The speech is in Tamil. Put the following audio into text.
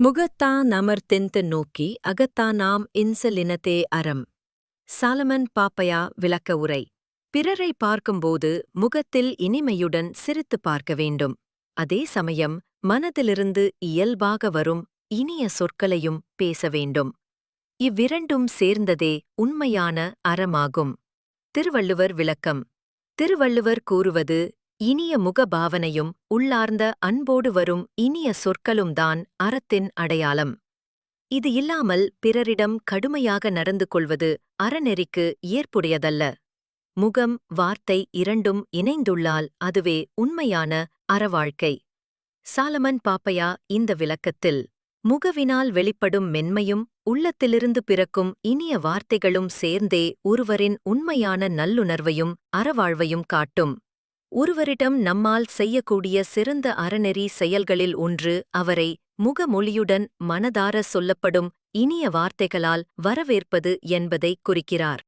முகத்தான் அமர்த்தின்து நோக்கி அகத்தானாம் இன்சலினத்தே அறம். சாலமன் பாப்பையா விளக்க உரை. பிறரை பார்க்கும்போது முகத்தில் இனிமையுடன் சிரித்துப் பார்க்க வேண்டும். அதே சமயம் மனதிலிருந்து இயல்பாக வரும் இனிய சொற்களையும் பேச வேண்டும். இவ்விரண்டும் சேர்ந்ததே உண்மையான அறமாகும். திருவள்ளுவர் விளக்கம். திருவள்ளுவர் கூறுவது, இனிய முகபாவனையும் உள்ளார்ந்த அன்போடு வரும் இனிய சொற்களும்தான் அறத்தின் அடையாளம். இது இல்லாமல் பிறரிடம் கடுமையாக நடந்து கொள்வது அறநெறிக்கு ஏற்புடையதல்ல. முகம், வார்த்தை இரண்டும் இணைந்துள்ளால் அதுவே உண்மையான அறவாழ்க்கை. சாலமன் பாப்பையா இந்த விளக்கத்தில், முகவினால் வெளிப்படும் மென்மையும் உள்ளத்திலிருந்து பிறக்கும் இனிய வார்த்தைகளும் சேர்ந்தே ஒருவரின் உண்மையான நல்லுணர்வையும் அறவாழ்வையும் காட்டும். ஒருவரிடம் நம்மால் செய்யக்கூடிய சிறந்த அறநெறி செயல்களில் ஒன்று அவரை முகமொழியுடன் மனதார சொல்லப்படும் இனிய வார்த்தைகளால் வரவேற்பது என்பதைக் குறிக்கிறார்.